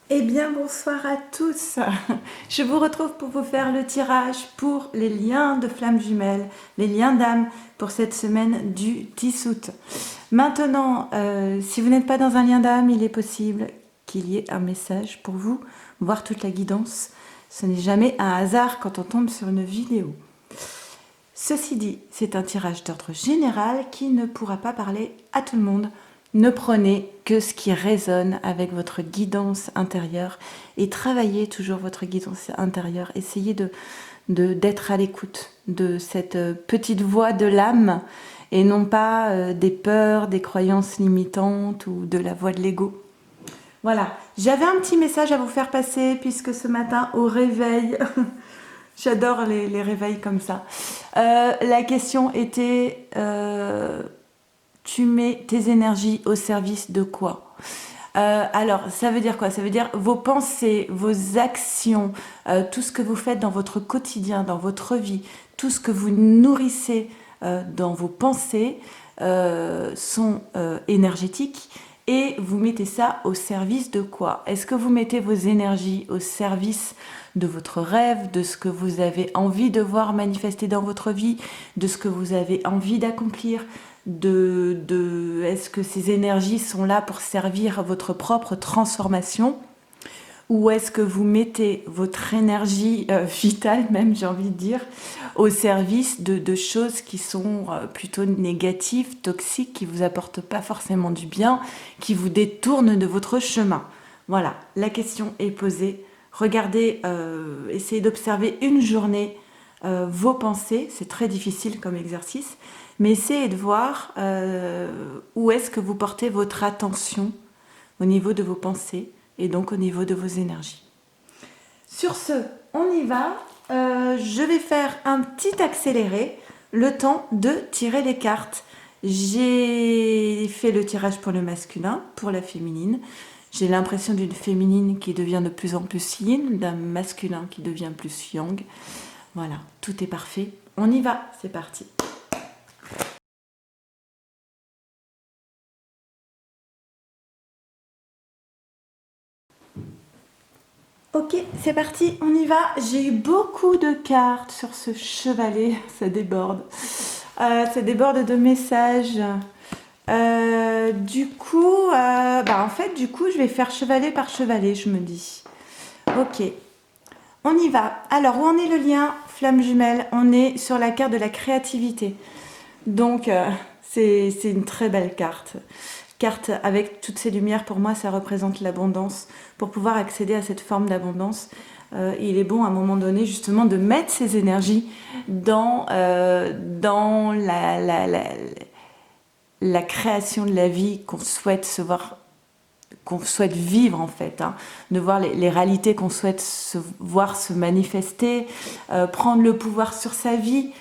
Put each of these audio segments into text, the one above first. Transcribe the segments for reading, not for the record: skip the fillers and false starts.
Eh bien, bonsoir à tous. Je vous retrouve pour vous faire le tirage pour les liens de flammes jumelles, les liens d'âme pour cette semaine du 10 août. Maintenant, si vous n'êtes pas dans un lien d'âme, il est possible qu'il y ait un message pour vous, voir toute la guidance. Ce n'est jamais un hasard quand on tombe sur une vidéo. Ceci dit, c'est un tirage d'ordre général qui ne pourra pas parler à tout le monde. Ne prenez que ce qui résonne avec votre guidance intérieure et travaillez toujours votre guidance intérieure. Essayez d'être à l'écoute de cette petite voix de l'âme et non pas des peurs, des croyances limitantes ou de la voix de l'ego. Voilà, j'avais un petit message à vous faire passer puisque ce matin au réveil, j'adore les réveils comme ça, la question était... tu mets tes énergies au service de quoi? Alors, ça veut dire quoi? Ça veut dire vos pensées, vos actions, tout ce que vous faites dans votre quotidien, dans votre vie, tout ce que vous nourrissez dans vos pensées sont énergétiques et vous mettez ça au service de quoi? Est-ce que vous mettez vos énergies au service de votre rêve, de ce que vous avez envie de voir manifester dans votre vie, de ce que vous avez envie d'accomplir, est-ce que ces énergies sont là pour servir à votre propre transformation ou est-ce que vous mettez votre énergie vitale, même j'ai envie de dire, au service de choses qui sont plutôt négatives, toxiques, qui vous apportent pas forcément du bien, qui vous détournent de votre chemin? Voilà, la question est posée. Regardez, essayez d'observer une journée vos pensées, c'est très difficile comme exercice, mais essayez de voir où est-ce que vous portez votre attention au niveau de vos pensées et donc au niveau de vos énergies. Sur ce, on y va. Je vais faire un petit accéléré, le temps de tirer les cartes. J'ai fait le tirage pour le masculin, pour la féminine. J'ai l'impression d'une féminine qui devient de plus en plus yin, d'un masculin qui devient plus yang. Voilà, tout est parfait. On y va, c'est parti. Ok, c'est parti, on y va. J'ai eu beaucoup de cartes sur ce chevalet, ça déborde. Ça déborde de messages. En fait, du coup, je vais faire chevalet par chevalet, je me dis. Ok, on y va. Alors, où en est le lien flamme jumelle? On est sur la carte de la créativité. Donc, c'est une très belle carte. Carte avec toutes ces lumières, pour moi, ça représente l'abondance. Pour pouvoir accéder à cette forme d'abondance, il est bon à un moment donné justement de mettre ses énergies dans la création de la vie qu'on souhaite se voir, qu'on souhaite vivre en fait, hein, de voir les réalités qu'on souhaite voir se manifester, prendre le pouvoir sur sa vie,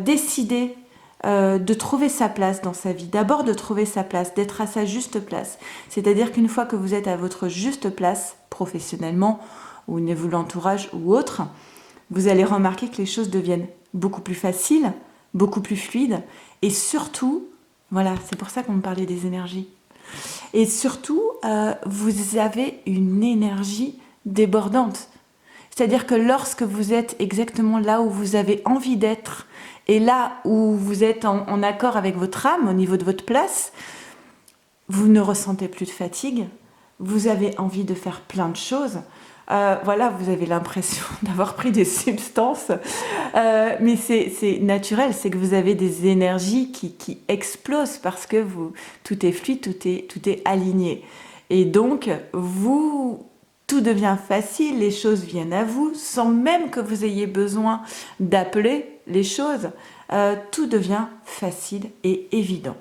décider de trouver sa place dans sa vie, d'abord de trouver sa place, d'être à sa juste place. C'est-à-dire qu'une fois que vous êtes à votre juste place, professionnellement, ou au niveau de l'entourage ou autre, vous allez remarquer que les choses deviennent beaucoup plus faciles, beaucoup plus fluides, et surtout, voilà, c'est pour ça qu'on me parlait des énergies, et surtout, vous avez une énergie débordante. C'est-à-dire que lorsque vous êtes exactement là où vous avez envie d'être et là où vous êtes en accord avec votre âme, au niveau de votre place, vous ne ressentez plus de fatigue, vous avez envie de faire plein de choses. Voilà, vous avez l'impression d'avoir pris des substances, mais c'est naturel, c'est que vous avez des énergies qui explosent parce que tout est fluide, tout est aligné. Et donc, tout devient facile, les choses viennent à vous, sans même que vous ayez besoin d'appeler les choses. Tout devient facile et évident.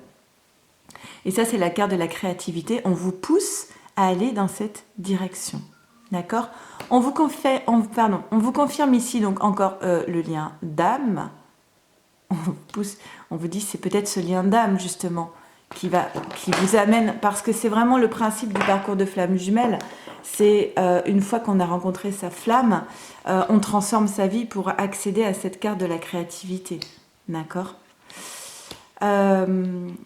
Et ça, c'est la carte de la créativité. On vous pousse à aller dans cette direction. D'accord? On vous confirme ici donc encore le lien d'âme. On vous dit c'est peut-être ce lien d'âme justement qui vous amène, parce que c'est vraiment le principe du parcours de flamme jumelle. C'est une fois qu'on a rencontré sa flamme, on transforme sa vie pour accéder à cette carte de la créativité. D'accord? On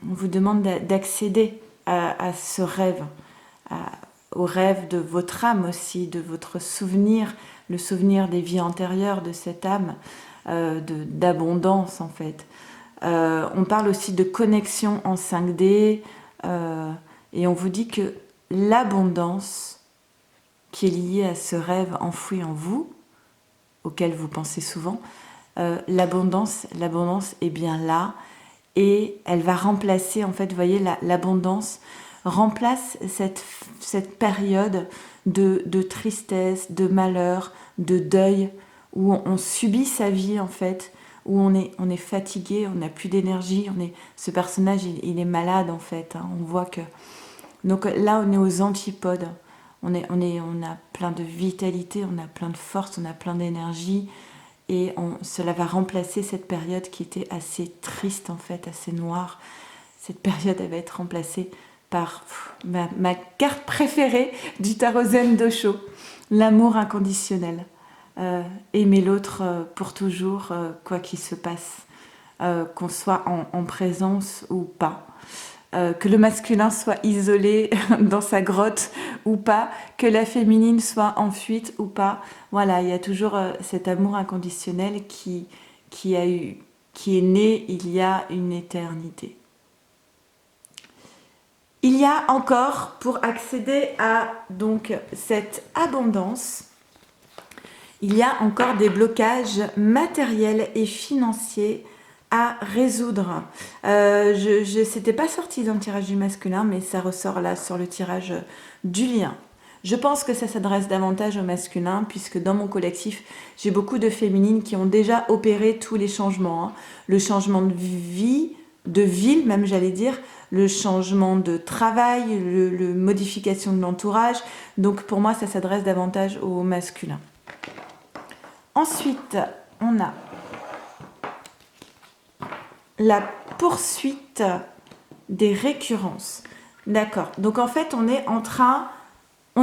vous demande d'accéder à ce rêve, aux rêves de votre âme aussi, de votre souvenir, le souvenir des vies antérieures de cette âme, d'abondance en fait. On parle aussi de connexion en 5D, et on vous dit que l'abondance qui est liée à ce rêve enfoui en vous, auquel vous pensez souvent, l'abondance est bien là, et elle va remplacer, en fait, vous voyez, l'abondance remplace cette période de tristesse, de malheur, de deuil, où on subit sa vie, en fait, où on est fatigué, on n'a plus d'énergie, ce personnage, il est malade, en fait, hein, on voit que... Donc là, on est aux antipodes, on a plein de vitalité, on a plein de force, on a plein d'énergie, et cela va remplacer cette période qui était assez triste, en fait, assez noire. Cette période, elle va être remplacée par ma carte préférée du tarot Zen Dosho, l'amour inconditionnel. Aimer l'autre pour toujours, quoi qu'il se passe, qu'on soit en présence ou pas. Que le masculin soit isolé dans sa grotte ou pas, que la féminine soit en fuite ou pas. Voilà, il y a toujours cet amour inconditionnel qui est né il y a une éternité. Il y a encore, pour accéder à donc cette abondance, il y a encore des blocages matériels et financiers à résoudre. C'était pas sorti dans le tirage du masculin, mais ça ressort là sur le tirage du lien. Je pense que ça s'adresse davantage au masculin, puisque dans mon collectif, j'ai beaucoup de féminines qui ont déjà opéré tous les changements. Hein. Le changement de vie, de ville même j'allais dire, le changement de travail, le modification de l'entourage. Donc pour moi, ça s'adresse davantage au masculin. Ensuite, on a la poursuite des récurrences. D'accord. Donc en fait, on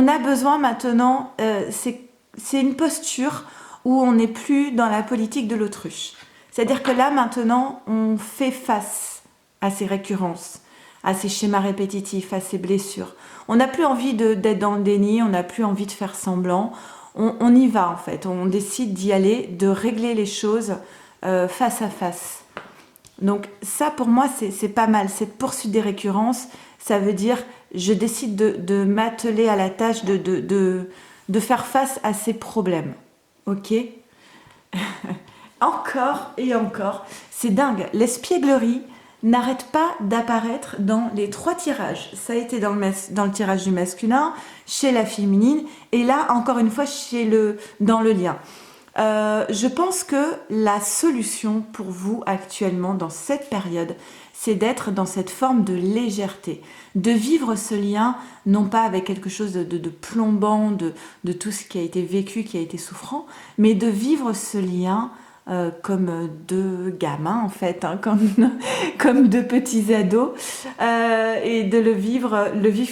a besoin maintenant, c'est une posture où on n'est plus dans la politique de l'autruche. C'est-à-dire que là, maintenant, on fait face à ces récurrences, à ces schémas répétitifs, à ces blessures. On n'a plus envie d'être dans le déni, on n'a plus envie de faire semblant. On y va en fait, on décide d'y aller, de régler les choses face à face. Donc ça pour moi c'est pas mal, cette poursuite des récurrences, ça veut dire je décide de m'atteler à la tâche de faire face à ces problèmes. Ok. Encore et encore, c'est dingue, l'espièglerie n'arrête pas d'apparaître dans les 3 tirages. Ça a été dans le tirage du masculin, chez la féminine, et là, encore une fois, dans le lien. Je pense que la solution pour vous actuellement, dans cette période, c'est d'être dans cette forme de légèreté, de vivre ce lien, non pas avec quelque chose de plombant, de tout ce qui a été vécu, qui a été souffrant, mais de vivre ce lien comme 2 gamins en fait, hein, comme 2 petits ados, et de le vivre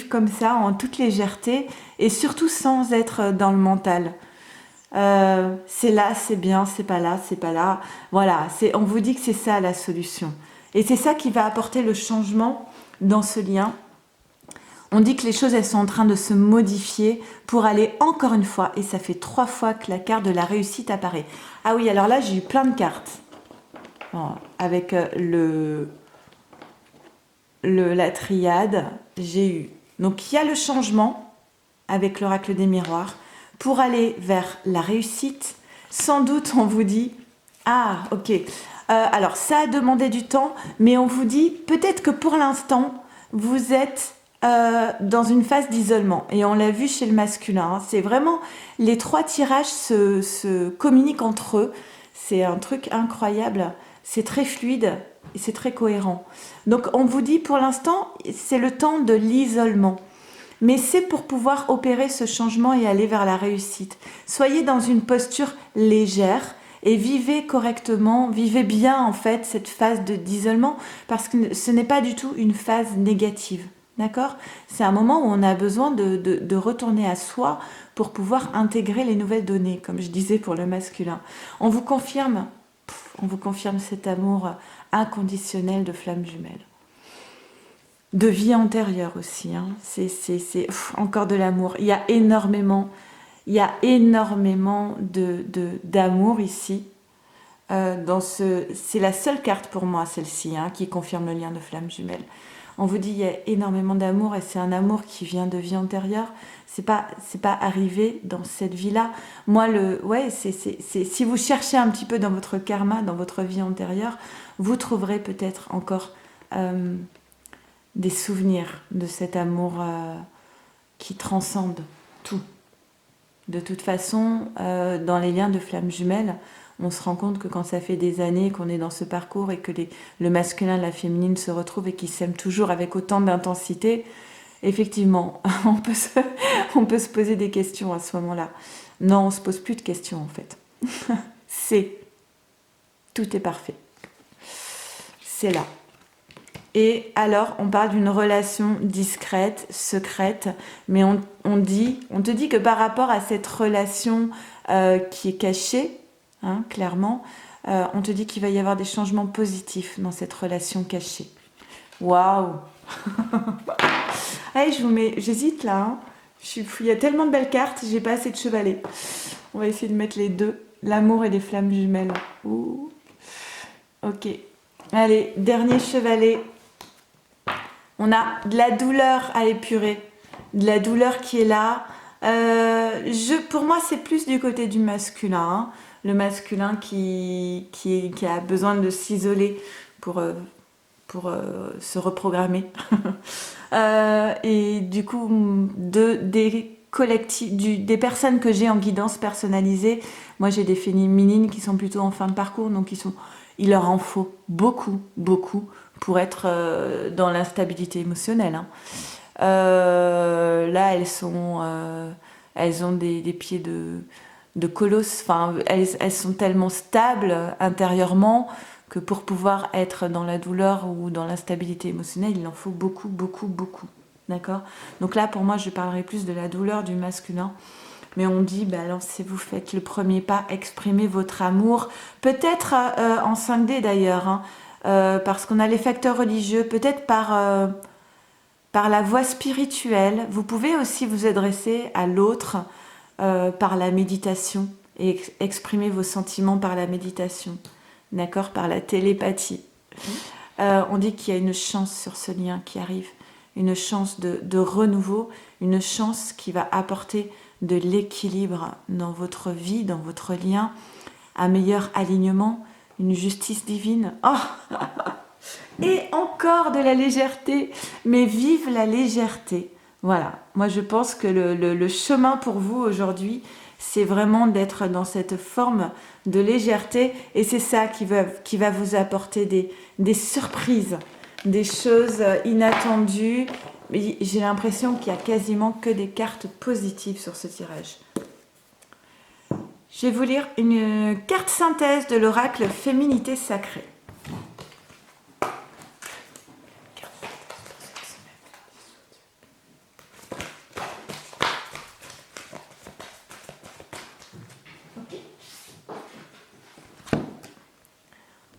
comme ça en toute légèreté et surtout sans être dans le mental. C'est là, c'est bien, c'est pas là, c'est pas là. Voilà, on vous dit que c'est ça la solution. Et c'est ça qui va apporter le changement dans ce lien. On dit que les choses, elles sont en train de se modifier pour aller encore une fois, et ça fait 3 fois que la carte de la réussite apparaît. Ah oui, alors là, j'ai eu plein de cartes. Bon, avec la triade, j'ai eu... Donc, il y a le changement avec l'oracle des miroirs pour aller vers la réussite. Sans doute, on vous dit... Ah, ok. Alors, ça a demandé du temps, mais on vous dit peut-être que pour l'instant, vous êtes... dans une phase d'isolement, et on l'a vu chez le masculin, hein. C'est vraiment les 3 tirages se communiquent entre eux, c'est un truc incroyable, c'est très fluide et c'est très cohérent. Donc on vous dit pour l'instant c'est le temps de l'isolement, mais c'est pour pouvoir opérer ce changement et aller vers la réussite. Soyez dans une posture légère et vivez correctement, vivez bien en fait cette phase d'isolement, parce que ce n'est pas du tout une phase négative. D'accord ? C'est un moment où on a besoin de retourner à soi pour pouvoir intégrer les nouvelles données, comme je disais pour le masculin. On vous confirme cet amour inconditionnel de flamme jumelle. de vie antérieure aussi. Hein. Encore de l'amour. Il y a énormément d'amour ici. C'est la seule carte pour moi, celle-ci, hein, qui confirme le lien de flamme jumelle. On vous dit il y a énormément d'amour et c'est un amour qui vient de vie antérieure. C'est pas arrivé dans cette vie-là. Moi, si vous cherchez un petit peu dans votre karma, dans votre vie antérieure, vous trouverez peut-être encore des souvenirs de cet amour qui transcende tout. De toute façon, dans les liens de flamme jumelle, on se rend compte que quand ça fait des années qu'on est dans ce parcours et que le masculin et la féminine se retrouvent et qu'ils s'aiment toujours avec autant d'intensité, effectivement, on peut se poser des questions à ce moment-là. Non, on ne se pose plus de questions en fait. Tout est parfait. C'est là. Et alors, on parle d'une relation discrète, secrète, mais on te dit que par rapport à cette relation qui est cachée, hein, clairement, on te dit qu'il va y avoir des changements positifs dans cette relation cachée. Waouh. Allez, j'hésite là. Hein. Il y a tellement de belles cartes, j'ai pas assez de chevalets. On va essayer de mettre les deux, l'amour et les flammes jumelles. Ouh. Ok. Allez, dernier chevalet. On a de la douleur à épurer, de la douleur qui est là. Pour moi, c'est plus du côté du masculin. Hein. Le masculin qui a besoin de s'isoler pour se reprogrammer. Et du coup, des collectifs, des personnes que j'ai en guidance personnalisée, moi j'ai des féminines qui sont plutôt en fin de parcours, donc il leur en faut beaucoup pour être dans l'instabilité émotionnelle. Hein. Là, elles ont des pieds de colosse. Enfin, elles sont tellement stables intérieurement que pour pouvoir être dans la douleur ou dans l'instabilité émotionnelle, il en faut beaucoup. D'accord ? Donc là, pour moi, je parlerai plus de la douleur du masculin. Mais on dit, alors si vous faites le premier pas, exprimez votre amour, peut-être en 5D d'ailleurs, hein, parce qu'on a les facteurs religieux, peut-être par la voie spirituelle. Vous pouvez aussi vous adresser à l'autre par la méditation et exprimer vos sentiments par la méditation, d'accord, par la télépathie. On dit qu'il y a une chance sur ce lien qui arrive, une chance de renouveau, une chance qui va apporter de l'équilibre dans votre vie, dans votre lien, un meilleur alignement, une justice divine. Oh et encore de la légèreté, mais vive la légèreté. Voilà, moi je pense que le chemin pour vous aujourd'hui, c'est vraiment d'être dans cette forme de légèreté et c'est ça qui va vous apporter des surprises, des choses inattendues. J'ai l'impression qu'il n'y a quasiment que des cartes positives sur ce tirage. Je vais vous lire une carte synthèse de l'oracle Féminité Sacrée.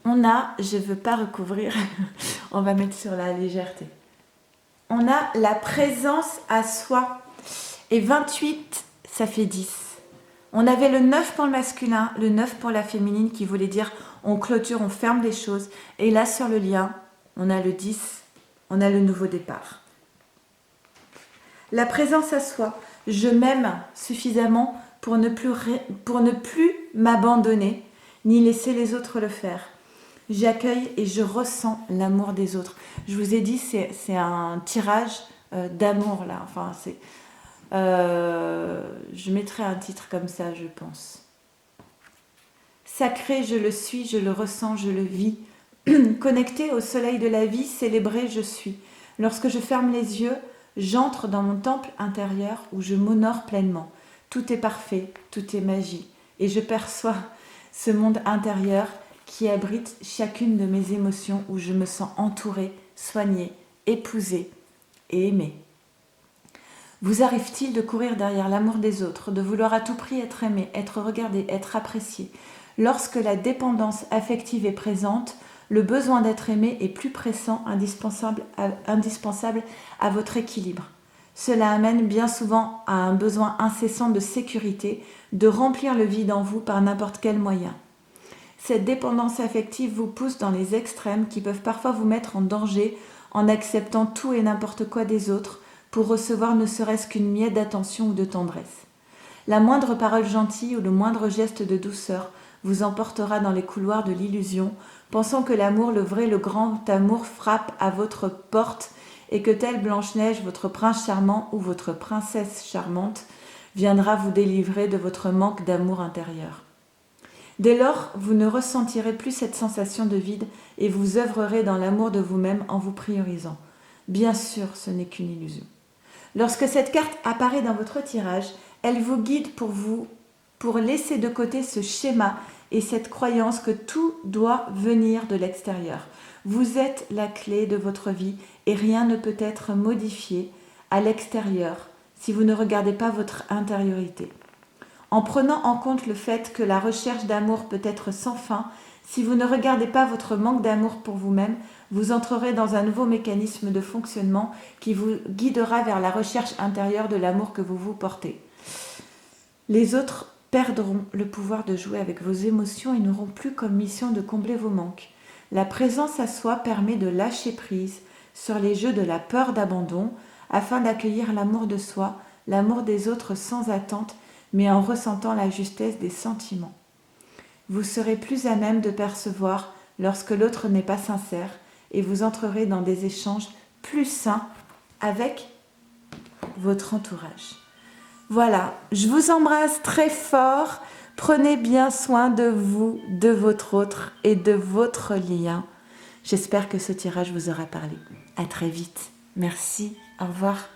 On a, je ne veux pas recouvrir, on va mettre sur la légèreté. On a la présence à soi. Et 28, ça fait 10. On avait le 9 pour le masculin, le 9 pour la féminine qui voulait dire on clôture, on ferme les choses. Et là, sur le lien, on a le 10, on a le nouveau départ. La présence à soi. Je m'aime suffisamment pour ne plus m'abandonner, ni laisser les autres le faire. J'accueille et je ressens l'amour des autres. Je vous ai dit, c'est un tirage d'amour là. Enfin, je mettrai un titre comme ça, je pense. Sacré, je le suis, je le ressens, je le vis. Connecté au soleil de la vie, célébré, je suis. Lorsque je ferme les yeux, j'entre dans mon temple intérieur où je m'honore pleinement. Tout est parfait, tout est magie. Et je perçois ce monde intérieur qui abrite chacune de mes émotions où je me sens entourée, soignée, épousée et aimée. Vous arrive-t-il de courir derrière l'amour des autres, de vouloir à tout prix être aimé, être regardé, être apprécié ? Lorsque la dépendance affective est présente, le besoin d'être aimé est plus pressant, indispensable à votre équilibre. Cela amène bien souvent à un besoin incessant de sécurité, de remplir le vide en vous par n'importe quel moyen. Cette dépendance affective vous pousse dans les extrêmes qui peuvent parfois vous mettre en danger en acceptant tout et n'importe quoi des autres pour recevoir ne serait-ce qu'une miette d'attention ou de tendresse. La moindre parole gentille ou le moindre geste de douceur vous emportera dans les couloirs de l'illusion, pensant que l'amour, le vrai, le grand amour frappe à votre porte et que tel Blanche-Neige, votre prince charmant ou votre princesse charmante, viendra vous délivrer de votre manque d'amour intérieur. Dès lors, vous ne ressentirez plus cette sensation de vide et vous œuvrerez dans l'amour de vous-même en vous priorisant. Bien sûr, ce n'est qu'une illusion. Lorsque cette carte apparaît dans votre tirage, elle vous guide pour laisser de côté ce schéma et cette croyance que tout doit venir de l'extérieur. Vous êtes la clé de votre vie et rien ne peut être modifié à l'extérieur si vous ne regardez pas votre intériorité. En prenant en compte le fait que la recherche d'amour peut être sans fin, si vous ne regardez pas votre manque d'amour pour vous-même, vous entrerez dans un nouveau mécanisme de fonctionnement qui vous guidera vers la recherche intérieure de l'amour que vous vous portez. Les autres perdront le pouvoir de jouer avec vos émotions et n'auront plus comme mission de combler vos manques. La présence à soi permet de lâcher prise sur les jeux de la peur d'abandon afin d'accueillir l'amour de soi, l'amour des autres sans attente, mais en ressentant la justesse des sentiments. Vous serez plus à même de percevoir lorsque l'autre n'est pas sincère et vous entrerez dans des échanges plus sains avec votre entourage. Voilà, je vous embrasse très fort. Prenez bien soin de vous, de votre autre et de votre lien. J'espère que ce tirage vous aura parlé. À très vite. Merci. Au revoir.